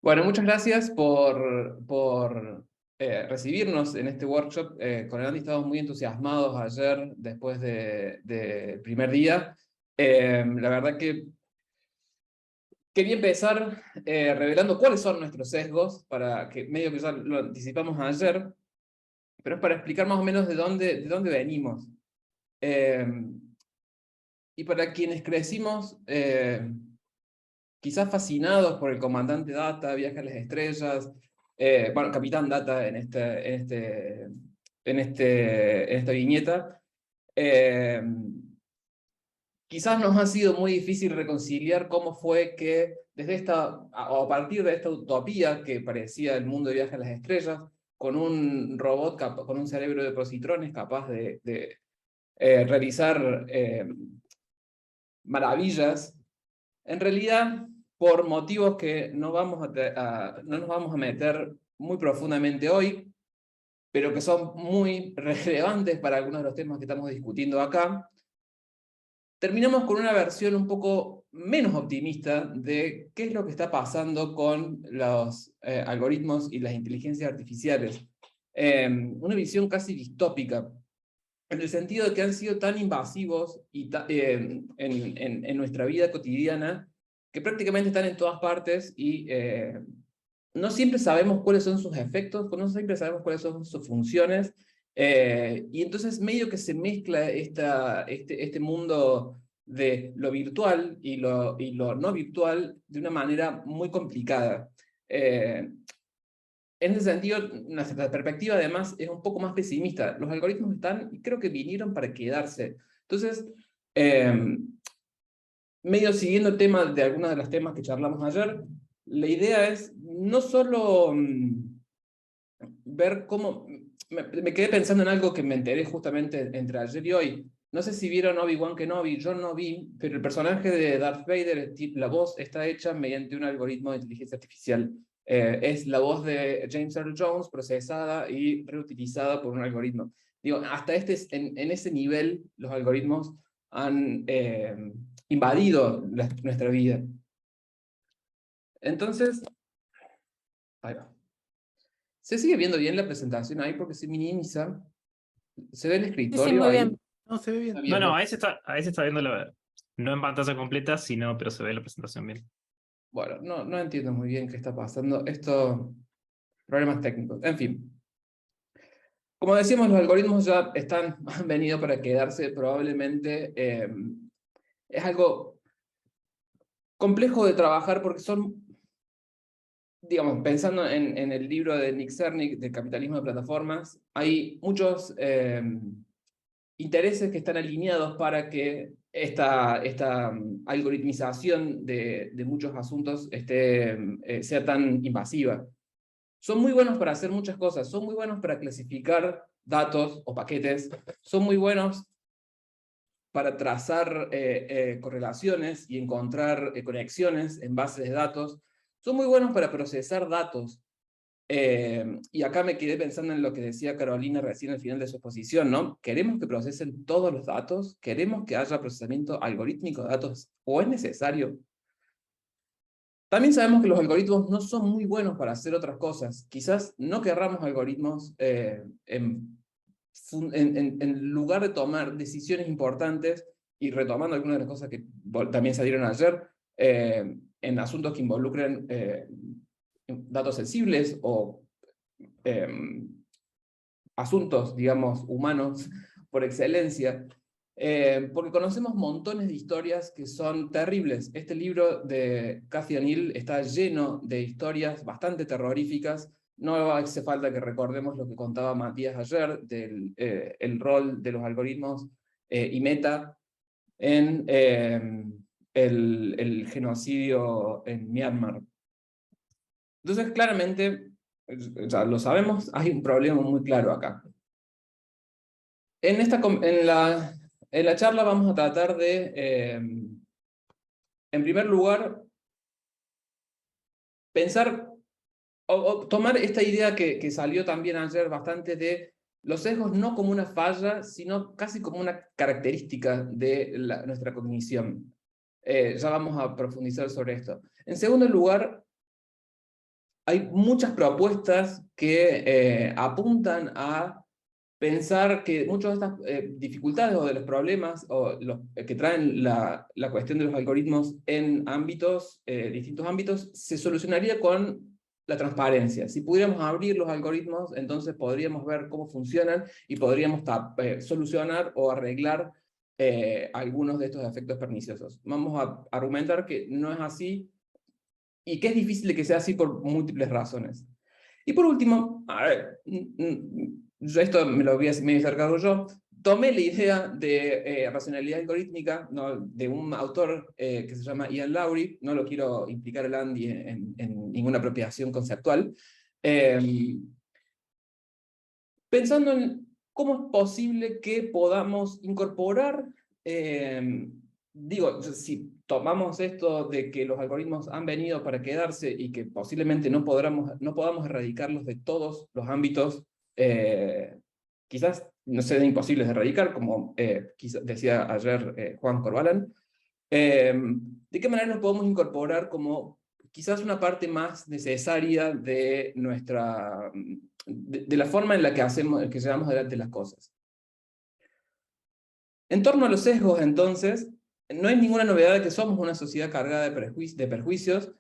Bueno, muchas gracias por recibirnos en este workshop. Con el Andy estábamos muy entusiasmados ayer, después del primer día. La verdad que quería empezar revelando cuáles son nuestros sesgos, para que medio que ya lo anticipamos ayer, pero es para explicar más o menos de dónde venimos. Eh, y para quienes crecimos quizás fascinados por el comandante Data, Viaje a las Estrellas, bueno, Capitán Data en esta viñeta, eh, quizás nos ha sido muy difícil reconciliar cómo fue que desde o a partir de esta utopía que parecía el mundo de Viaje a las Estrellas, con un robot, con un cerebro de positrones capaz de realizar maravillas, en realidad, por motivos que no nos vamos a meter muy profundamente hoy, pero que son muy relevantes para algunos de los temas que estamos discutiendo acá, terminamos con una versión un poco menos optimista de qué es lo que está pasando con los algoritmos y las inteligencias artificiales. Una visión casi distópica, en el sentido de que han sido tan invasivos en nuestra vida cotidiana, que prácticamente están en todas partes y no siempre sabemos cuáles son sus efectos, no siempre sabemos cuáles son sus funciones, y entonces medio que se mezcla este mundo de lo virtual y lo no virtual de una manera muy complicada. En ese sentido, nuestra perspectiva además es un poco más pesimista. Los algoritmos están, y creo que vinieron para quedarse. Entonces, medio siguiendo el tema de algunos de los temas que charlamos ayer, la idea es no solo ver cómo... Me quedé pensando en algo que me enteré justamente entre ayer y hoy. No sé si vieron Obi-Wan Kenobi, yo no vi, pero el personaje de Darth Vader, la voz está hecha mediante un algoritmo de inteligencia artificial. Es la voz de James Earl Jones procesada y reutilizada por un algoritmo. Digo, hasta en ese nivel los algoritmos han invadido nuestra vida. Entonces, ahí va. ¿Se sigue viendo bien la presentación ahí? Porque se minimiza. ¿Se ve el Sí, sí, escritorio muy ahí? bien. No, se ve bien. Está bien, No, ¿no? ahí se está viendo no en pantalla completa, sino, pero se ve la presentación bien. Bueno, no entiendo muy bien qué está pasando. Problemas técnicos. En fin. Como decíamos, los algoritmos ya han venido para quedarse. Probablemente es algo complejo de trabajar porque son, digamos, pensando en el libro de Nick Cernick, de Capitalismo de Plataformas, hay muchos intereses que están alineados para que esta algoritmización de muchos asuntos sea tan invasiva. Son muy buenos para hacer muchas cosas, son muy buenos para clasificar datos o paquetes, son muy buenos para trazar correlaciones y encontrar conexiones en bases de datos, son muy buenos para procesar datos. Y acá me quedé pensando en lo que decía Carolina recién al final de su exposición, ¿no? ¿Queremos que procesen todos los datos? ¿Queremos que haya procesamiento algorítmico de datos? ¿O es necesario? También sabemos que los algoritmos no son muy buenos para hacer otras cosas. Quizás no querramos algoritmos en lugar de tomar decisiones importantes, y retomando algunas de las cosas que también salieron ayer, en asuntos que involucren datos sensibles o asuntos, digamos, humanos por excelencia, porque conocemos montones de historias que son terribles. Este libro de Cathy O'Neil está lleno de historias bastante terroríficas. No hace falta que recordemos lo que contaba Matías ayer del el rol de los algoritmos y Meta en el genocidio en Myanmar. Entonces, claramente, ya lo sabemos, hay un problema muy claro acá. En la charla vamos a tratar de, en primer lugar, pensar o tomar esta idea que salió también ayer bastante de los sesgos no como una falla, sino casi como una característica de nuestra cognición. Ya vamos a profundizar sobre esto. En segundo lugar, hay muchas propuestas que apuntan a pensar que muchas de estas dificultades o de los problemas que traen la cuestión de los algoritmos en distintos ámbitos, se solucionaría con la transparencia. Si pudiéramos abrir los algoritmos, entonces podríamos ver cómo funcionan y podríamos solucionar o arreglar algunos de estos efectos perniciosos. Vamos a argumentar que no es así y que es difícil de que sea así por múltiples razones. Y por último, a ver, esto me lo voy a acercar yo, tomé la idea de racionalidad algorítmica, ¿no?, de un autor que se llama Ian Lowry, no lo quiero implicar el Andy en ninguna apropiación conceptual, pensando en cómo es posible que podamos incorporar, digo, si tomamos esto de que los algoritmos han venido para quedarse y que posiblemente no podamos erradicarlos de todos los ámbitos, quizás no sean imposibles de erradicar, como decía ayer Juan Corbalán, ¿de qué manera nos podemos incorporar como quizás una parte más necesaria de de la forma en la que llevamos adelante las cosas? En torno a los sesgos, entonces, no hay ninguna novedad de que somos una sociedad cargada de perjuicios,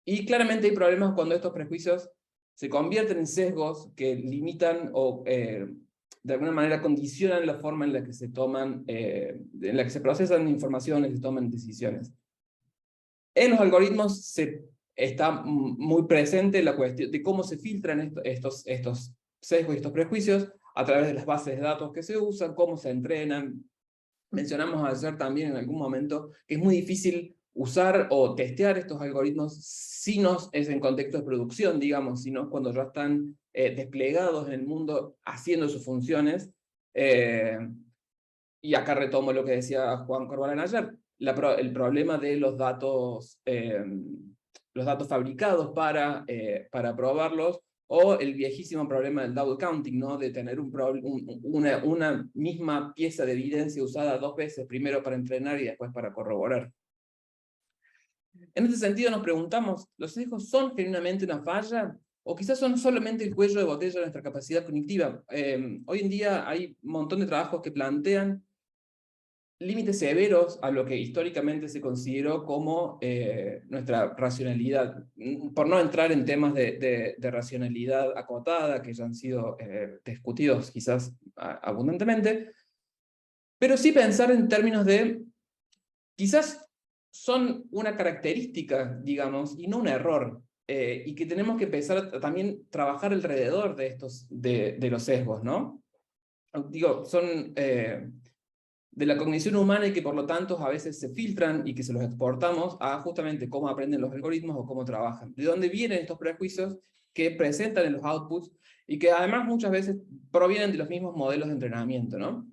y claramente hay problemas cuando estos prejuicios se convierten en sesgos que limitan o de alguna manera condicionan la forma en la que se toman, en la que se procesan informaciones y se toman decisiones. En los algoritmos está muy presente la cuestión de cómo se filtran estos sesgos y estos prejuicios a través de las bases de datos que se usan, cómo se entrenan. Mencionamos ayer también en algún momento que es muy difícil usar o testear estos algoritmos si no es en contexto de producción, digamos, sino cuando ya están desplegados en el mundo haciendo sus funciones. Y acá retomo lo que decía Juan Corbalán ayer, el problema de los datos fabricados para probarlos, o el viejísimo problema del double counting, ¿no?, de tener una misma pieza de evidencia usada 2 veces, primero para entrenar y después para corroborar. En este sentido nos preguntamos, ¿los sesgos son genuinamente una falla? ¿O quizás son solamente el cuello de botella de nuestra capacidad cognitiva? Hoy en día hay un montón de trabajos que plantean límites severos a lo que históricamente se consideró como nuestra racionalidad, por no entrar en temas de racionalidad acotada, que ya han sido discutidos quizás abundantemente, pero sí pensar en términos de, quizás son una característica, digamos, y no un error, y que tenemos que empezar a también trabajar alrededor de los sesgos, ¿no? Digo, son de la cognición humana y que por lo tanto a veces se filtran y que se los exportamos a justamente cómo aprenden los algoritmos o cómo trabajan. ¿De dónde vienen estos prejuicios que presentan en los outputs y que además muchas veces provienen de los mismos modelos de entrenamiento, ¿no?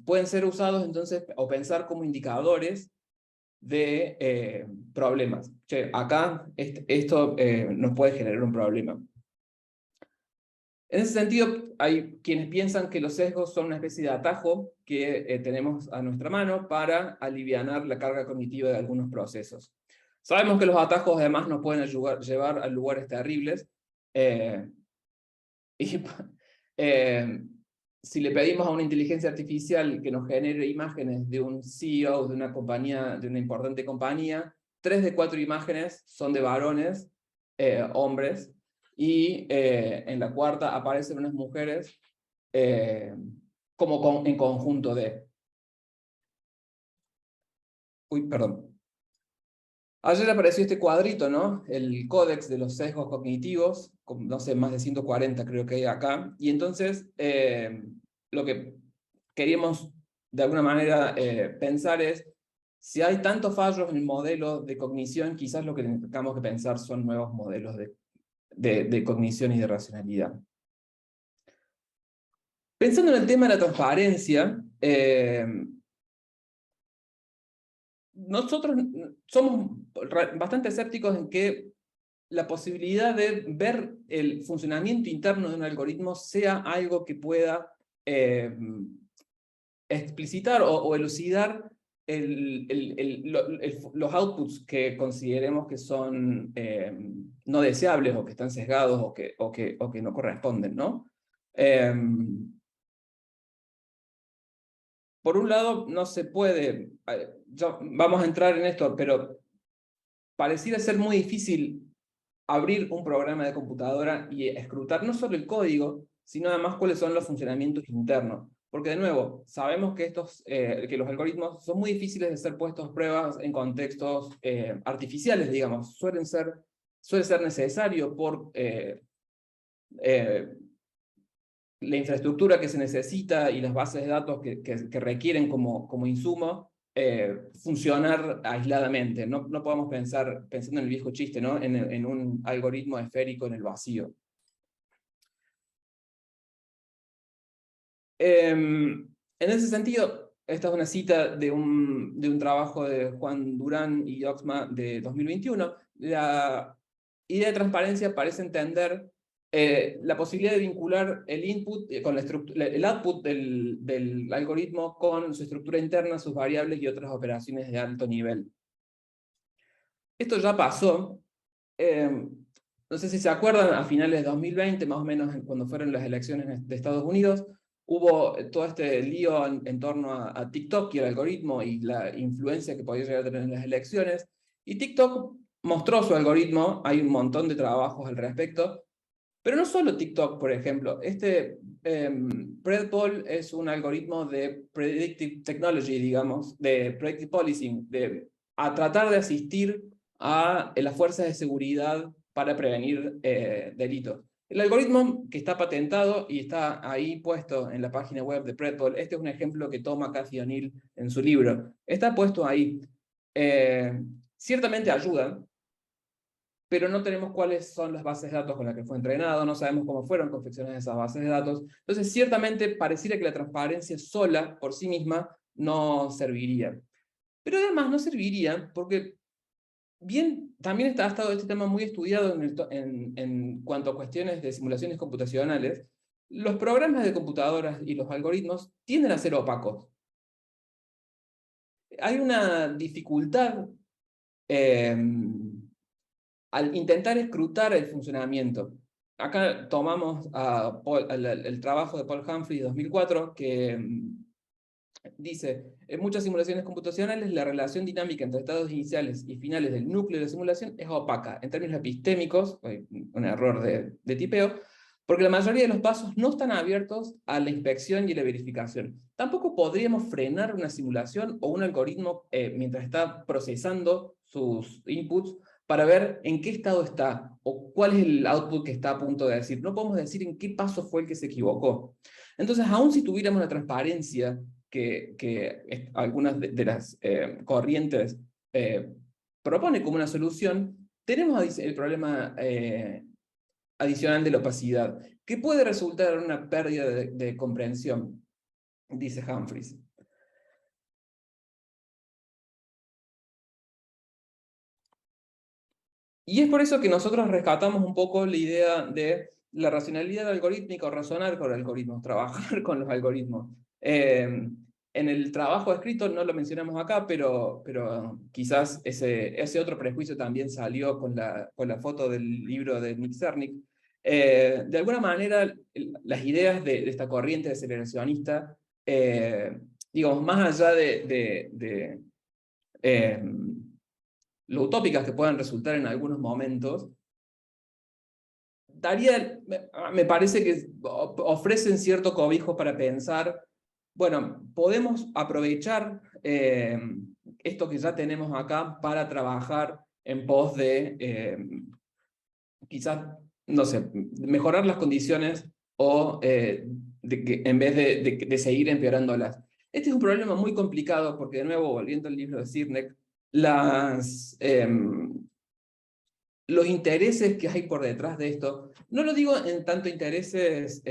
Pueden ser usados entonces o pensar como indicadores de problemas. Che, acá esto nos puede generar un problema. En ese sentido, hay quienes piensan que los sesgos son una especie de atajo que tenemos a nuestra mano para alivianar la carga cognitiva de algunos procesos. Sabemos que los atajos además nos pueden llevar a lugares terribles. Si le pedimos a una inteligencia artificial que nos genere imágenes de un CEO de una compañía, de una importante compañía, 3 de 4 imágenes son de varones, hombres, y en la cuarta aparecen unas mujeres como en conjunto de... Uy, perdón. Ayer apareció este cuadrito, ¿no? El códex de los sesgos cognitivos, con, no sé, más de 140 creo que hay acá, y entonces lo que queríamos de alguna manera pensar es, si hay tantos fallos en el modelo de cognición, quizás lo que tengamos que pensar son nuevos modelos de cognición y de racionalidad. Pensando en el tema de la transparencia, nosotros somos bastante escépticos en que la posibilidad de ver el funcionamiento interno de un algoritmo sea algo que pueda explicitar o elucidar los outputs que consideremos que son no deseables o que están sesgados o que no corresponden, ¿no? Por un lado, no se puede, vamos a entrar en esto, pero pareciera ser muy difícil abrir un programa de computadora y escrutar no solo el código, sino además cuáles son los funcionamientos internos. Porque de nuevo, sabemos que, que los algoritmos son muy difíciles de ser puestos a pruebas en contextos artificiales, digamos. Suele ser necesario por la infraestructura que se necesita y las bases de datos que requieren como insumo, funcionar aisladamente. No podemos pensar, pensando en el viejo chiste, ¿no? en un algoritmo esférico en el vacío. En ese sentido, esta es una cita de un trabajo de Juan Durán y Oxma de 2021. La idea de transparencia parece entender la posibilidad de vincular el input con el output del algoritmo con su estructura interna, sus variables y otras operaciones de alto nivel. Esto ya pasó. No sé si se acuerdan, a finales de 2020, más o menos cuando fueron las elecciones de Estados Unidos, hubo todo este lío en torno a TikTok y el algoritmo y la influencia que podía llegar a tener en las elecciones. Y TikTok mostró su algoritmo, hay un montón de trabajos al respecto, pero no solo TikTok, por ejemplo. Predpol es un algoritmo de predictive technology, digamos, de predictive policing, a tratar de asistir a las fuerzas de seguridad para prevenir delitos. El algoritmo que está patentado y está ahí puesto en la página web de Predpol, este es un ejemplo que toma Cathy O'Neil en su libro, está puesto ahí. Ciertamente ayuda, pero no tenemos cuáles son las bases de datos con las que fue entrenado, no sabemos cómo fueron confeccionadas esas bases de datos. Entonces, ciertamente pareciera que la transparencia sola, por sí misma, no serviría. Pero además no serviría porque también ha estado este tema muy estudiado en cuanto a cuestiones de simulaciones computacionales. Los programas de computadoras y los algoritmos tienden a ser opacos. Hay una dificultad al intentar escrutar el funcionamiento. Acá tomamos el trabajo de Paul Humphrey de 2004, que dice, en muchas simulaciones computacionales la relación dinámica entre estados iniciales y finales del núcleo de la simulación es opaca, en términos epistémicos, un error de tipeo, porque la mayoría de los pasos no están abiertos a la inspección y la verificación. Tampoco podríamos frenar una simulación o un algoritmo mientras está procesando sus inputs para ver en qué estado está, o cuál es el output que está a punto de decir. No podemos decir en qué paso fue el que se equivocó. Entonces, aun si tuviéramos la transparencia que algunas de las corrientes propone como una solución, tenemos el problema adicional de la opacidad, que puede resultar en una pérdida de comprensión, dice Humphreys. Y es por eso que nosotros rescatamos un poco la idea de la racionalidad algorítmica o razonar con algoritmos, trabajar con los algoritmos. En el trabajo escrito no lo mencionamos acá, pero quizás ese otro prejuicio también salió con la foto del libro de Nick Cernik. De alguna manera, las ideas de esta corriente aceleracionista, digamos, más allá de lo utópicas que puedan resultar en algunos momentos, me parece que ofrecen cierto cobijo para pensar, bueno, podemos aprovechar esto que ya tenemos acá para trabajar en pos de quizás, no sé, mejorar las condiciones o en vez de seguir empeorándolas. Este es un problema muy complicado porque, de nuevo, volviendo al libro de Sirnek, los intereses que hay por detrás de esto, no lo digo en tanto intereses,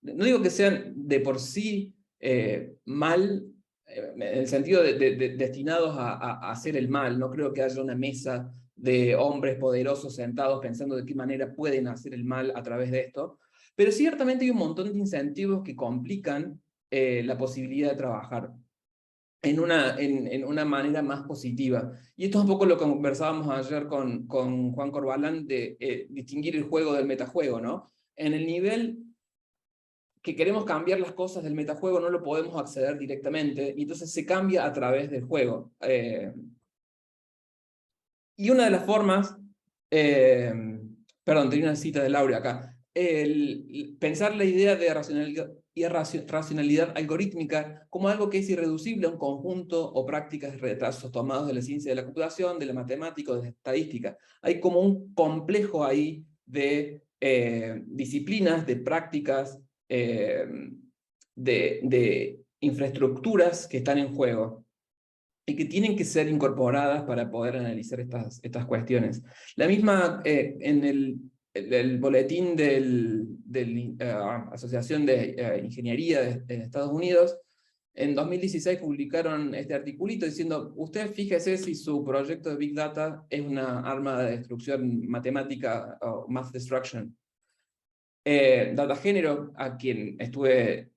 no digo que sean de por sí mal, en el sentido de destinados a hacer el mal. No creo que haya una mesa de hombres poderosos sentados pensando de qué manera pueden hacer el mal a través de esto, pero ciertamente hay un montón de incentivos que complican la posibilidad de trabajar. en una manera más positiva. Y esto es un poco lo que conversábamos ayer con Juan Corbalán, de distinguir el juego del metajuego, ¿no? En el nivel que queremos cambiar las cosas del metajuego no lo podemos acceder directamente, y entonces se cambia a través del juego. Y una de las formas, perdón, tenía una cita de Laura acá, pensar la idea de racionalidad algorítmica como algo que es irreducible a un conjunto o prácticas de retrasos tomados de la ciencia de la computación, de la matemática o de la estadística. Hay como un complejo ahí de disciplinas, de prácticas, de infraestructuras que están en juego y que tienen que ser incorporadas para poder analizar estas cuestiones. La misma, en el boletín de Asociación de Ingeniería de Estados Unidos, en 2016 publicaron este articulito diciendo, usted fíjese si su proyecto de Big Data es una arma de destrucción matemática o math destruction. Data Género, a quien estuve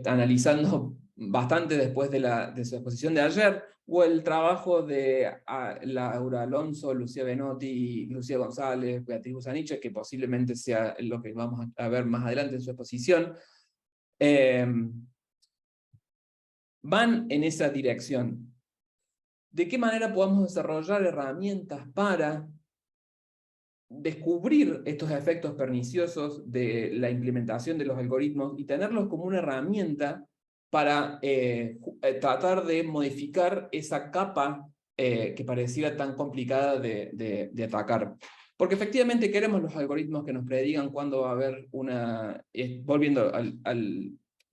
analizando bastante después de su exposición de ayer, o el trabajo de Laura Alonso, Lucía Benotti, Lucía González, Beatriz Busaniche, que posiblemente sea lo que vamos a ver más adelante en su exposición, van en esa dirección. ¿De qué manera podemos desarrollar herramientas para descubrir estos efectos perniciosos de la implementación de los algoritmos y tenerlos como una herramienta para tratar de modificar esa capa que pareciera tan complicada de atacar? Porque efectivamente queremos los algoritmos que nos predigan cuándo va a haber una... volviendo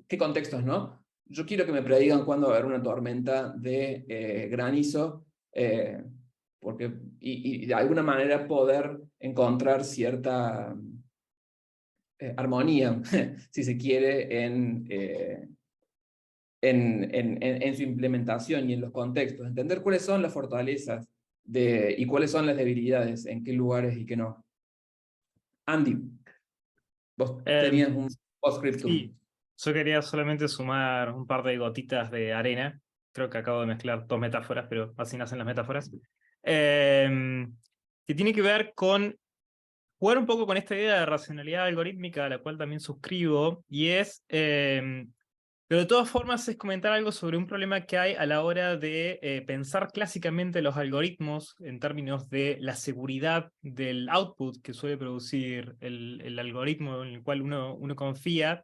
¿qué contextos, no? Yo quiero que me predigan cuándo va a haber una tormenta de granizo, porque, y de alguna manera poder encontrar cierta armonía, si se quiere, en su implementación y en los contextos. Entender cuáles son las fortalezas y cuáles son las debilidades, en qué lugares y qué no. Andy, vos tenías un postscriptum. Sí, yo quería solamente sumar un par de gotitas de arena. Creo que acabo de mezclar dos metáforas, pero así nacen las metáforas. Que tiene que ver con jugar un poco con esta idea de racionalidad algorítmica, a la cual también suscribo, y es, pero de todas formas es comentar algo sobre un problema que hay a la hora de pensar clásicamente los algoritmos en términos de la seguridad del output que suele producir el algoritmo en el cual uno confía,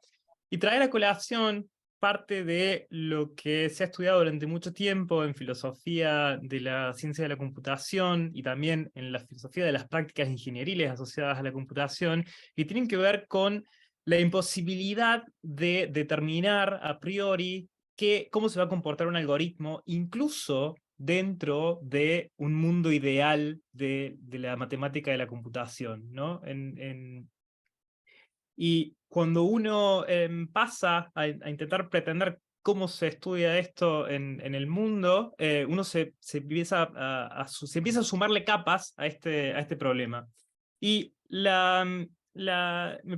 y traer a colación parte de lo que se ha estudiado durante mucho tiempo en filosofía de la ciencia de la computación y también en la filosofía de las prácticas ingenieriles asociadas a la computación, que tienen que ver con la imposibilidad de determinar a priori cómo se va a comportar un algoritmo, incluso dentro de un mundo ideal de la matemática de la computación, ¿no? Y cuando uno pasa a intentar pretender cómo se estudia esto en el mundo, uno se empieza se empieza a sumarle capas a este problema. Y me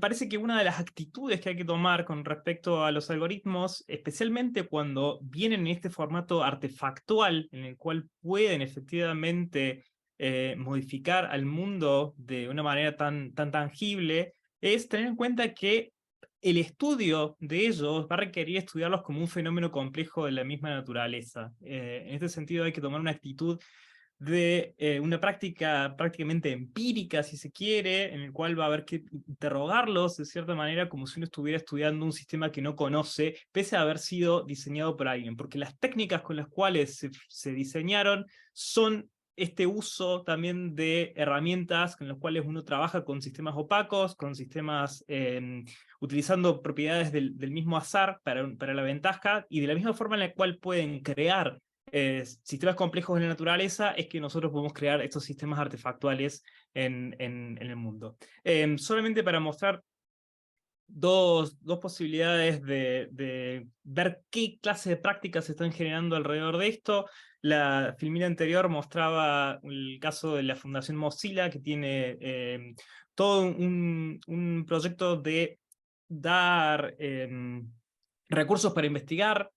parece que una de las actitudes que hay que tomar con respecto a los algoritmos, especialmente cuando vienen en este formato artefactual, en el cual pueden efectivamente modificar al mundo de una manera tan tangible, es tener en cuenta que el estudio de ellos va a requerir estudiarlos como un fenómeno complejo de la misma naturaleza. En este sentido hay que tomar una actitud de una práctica prácticamente empírica, si se quiere, en el cual va a haber que interrogarlos de cierta manera como si uno estuviera estudiando un sistema que no conoce, pese a haber sido diseñado por alguien, porque las técnicas con las cuales se diseñaron son este uso también de herramientas con las cuales uno trabaja con sistemas opacos, con sistemas utilizando propiedades del mismo azar para la ventaja, y de la misma forma en la cual pueden crear sistemas complejos en la naturaleza, es que nosotros podemos crear estos sistemas artefactuales en el mundo. Solamente para mostrar dos posibilidades de ver qué clase de prácticas se están generando alrededor de esto. La filmina anterior mostraba el caso de la Fundación Mozilla, que tiene todo un proyecto de dar recursos para investigar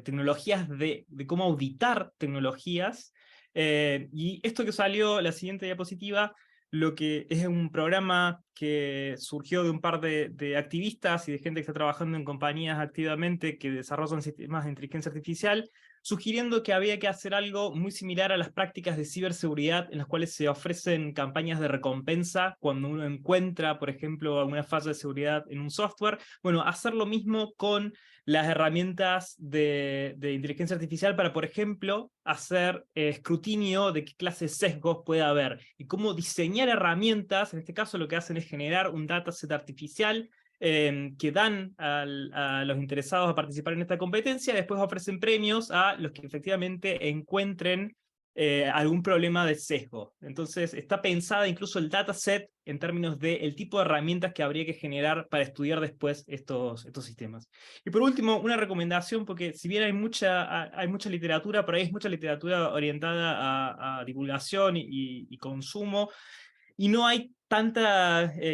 tecnologías de cómo auditar tecnologías. Y esto que salió, la siguiente diapositiva, lo que es un programa que surgió de un par de activistas y de gente que está trabajando en compañías activamente que desarrollan sistemas de inteligencia artificial, sugiriendo que había que hacer algo muy similar a las prácticas de ciberseguridad en las cuales se ofrecen campañas de recompensa cuando uno encuentra, por ejemplo, alguna falla de seguridad en un software. Bueno, hacer lo mismo con las herramientas de inteligencia artificial para, por ejemplo, hacer escrutinio de qué clase de sesgos puede haber y cómo diseñar herramientas. En este caso lo que hacen es generar un dataset artificial que dan a los interesados a participar en esta competencia, después ofrecen premios a los que efectivamente encuentren algún problema de sesgo. Entonces está pensada incluso el dataset en términos del tipo de herramientas que habría que generar para estudiar después estos sistemas. Y por último, una recomendación, porque si bien hay mucha literatura, pero hay mucha literatura orientada a divulgación y consumo, y no hay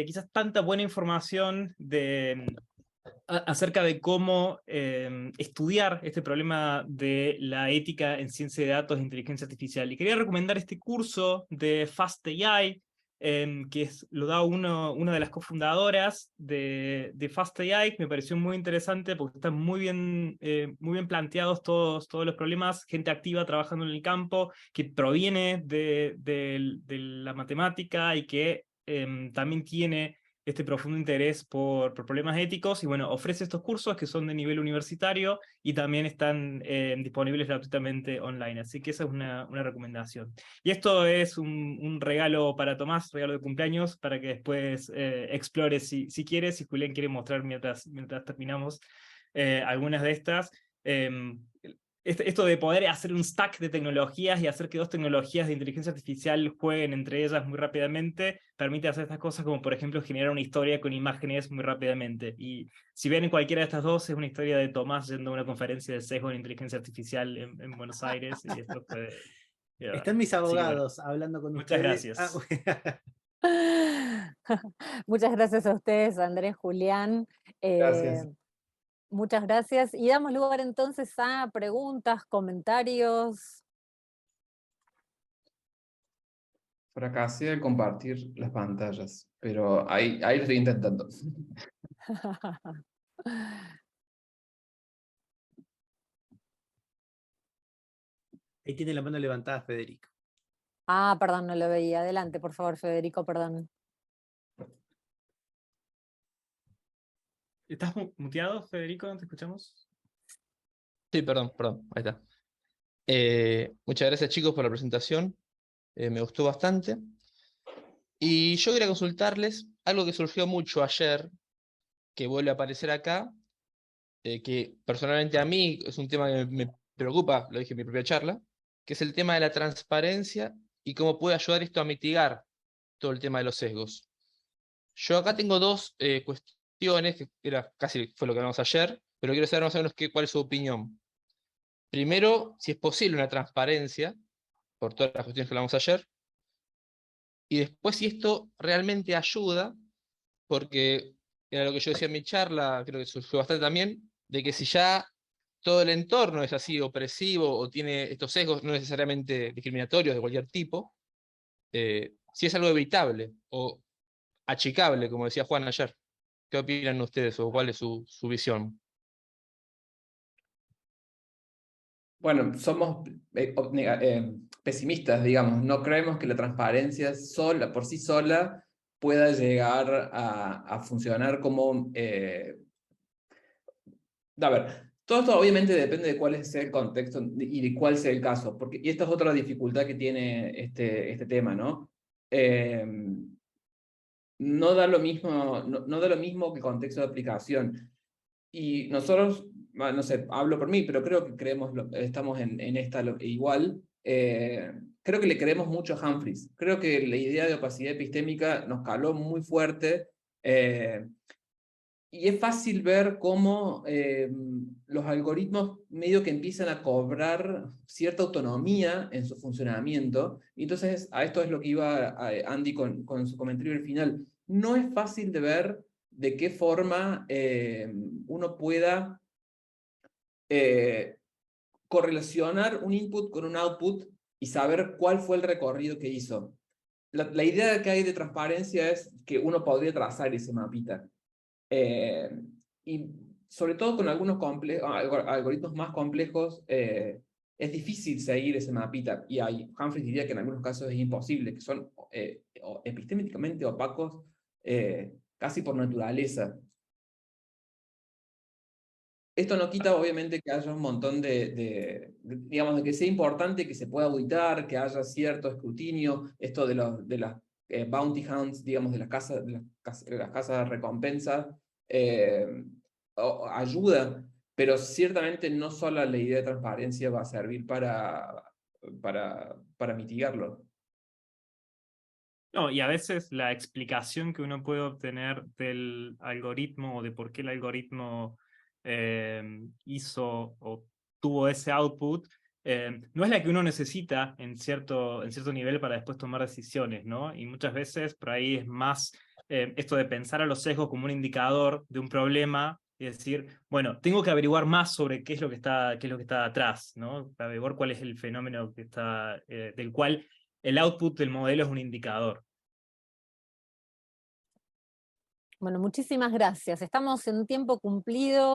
quizás tanta buena información acerca de cómo estudiar este problema de la ética en ciencia de datos e inteligencia artificial. Y quería recomendar este curso de FastAI, lo da una de las cofundadoras de FastAI, que me pareció muy interesante porque están muy bien planteados todos los problemas, gente activa trabajando en el campo, que proviene de la matemática y que también tiene este profundo interés por problemas éticos, y bueno, ofrece estos cursos que son de nivel universitario y también están disponibles gratuitamente online, así que esa es una recomendación. Y esto es un regalo para Tomás, regalo de cumpleaños, para que después explores si quieres, si Julián quiere mostrar mientras terminamos algunas de estas. Esto de poder hacer un stack de tecnologías y hacer que dos tecnologías de inteligencia artificial jueguen entre ellas muy rápidamente, permite hacer estas cosas como, por ejemplo, generar una historia con imágenes muy rápidamente. Y si ven cualquiera de estas dos, es una historia de Tomás yendo a una conferencia de sesgo en inteligencia artificial en Buenos Aires, y esto fue... Están mis Así que, bueno, abogados hablando con muchas ustedes. gracias. Muchas gracias a ustedes, Andrés, Julián. Gracias. Muchas gracias. Y damos lugar entonces a preguntas, comentarios. Fracasé al compartir las pantallas, pero ahí lo estoy intentando. Ahí tiene la mano levantada Federico. Ah, perdón, no lo veía. Adelante, por favor, Federico, perdón. ¿Estás muteado, Federico? ¿No te escuchamos? Sí, perdón, ahí está. Muchas gracias, chicos, por la presentación. Me gustó bastante. Y yo quería consultarles algo que surgió mucho ayer, que vuelve a aparecer acá, que personalmente a mí es un tema que me preocupa, lo dije en mi propia charla, que es el tema de la transparencia y cómo puede ayudar esto a mitigar todo el tema de los sesgos. Yo acá tengo dos cuestiones, que casi fue lo que hablamos ayer, pero quiero saber más o menos cuál es su opinión. Primero, si es posible una transparencia, por todas las cuestiones que hablamos ayer, y después si esto realmente ayuda, porque era lo que yo decía en mi charla, creo que surgió bastante también, de que si ya todo el entorno es así opresivo o tiene estos sesgos no necesariamente discriminatorios de cualquier tipo, si es algo evitable o achicable, como decía Juan ayer. ¿Qué opinan ustedes o cuál es su visión? Bueno, somos pesimistas, digamos. No creemos que la transparencia sola, por sí sola, pueda llegar a funcionar como... A ver, todo esto obviamente depende de cuál sea el contexto y de cuál sea el caso, y esta es otra dificultad que tiene este tema, ¿no? No da lo mismo, no da lo mismo que el contexto de aplicación. Y nosotros, no sé, hablo por mí, pero creo que estamos en esta igual. Creo que le creemos mucho a Humphreys. Creo que la idea de opacidad epistémica nos caló muy fuerte. Y es fácil ver cómo los algoritmos medio que empiezan a cobrar cierta autonomía en su funcionamiento. Y entonces a esto es lo que iba Andy con su comentario al final. No es fácil de ver de qué forma uno pueda correlacionar un input con un output y saber cuál fue el recorrido que hizo. La idea que hay de transparencia es que uno podría trazar ese mapita. Y sobre todo con algunos algoritmos más complejos, es difícil seguir ese mapita. Y Humphreys diría que en algunos casos es imposible, que son epistémicamente opacos casi por naturaleza. Esto no quita, obviamente, que haya un montón digamos, de que sea importante que se pueda auditar, que haya cierto escrutinio, esto de las bounty hunts, digamos, de las casas de recompensa, ayuda, pero ciertamente no solo la idea de transparencia va a servir para mitigarlo. No, y a veces la explicación que uno puede obtener del algoritmo o de por qué el algoritmo hizo o tuvo ese output, no es la que uno necesita en cierto nivel para después tomar decisiones, ¿no? Y muchas veces por ahí es más esto de pensar a los sesgos como un indicador de un problema y decir, bueno, tengo que averiguar más sobre qué es lo que está atrás, ¿no? Para averiguar cuál es el fenómeno que está, del cual el output del modelo es un indicador. Bueno, muchísimas gracias. Estamos en un tiempo cumplido.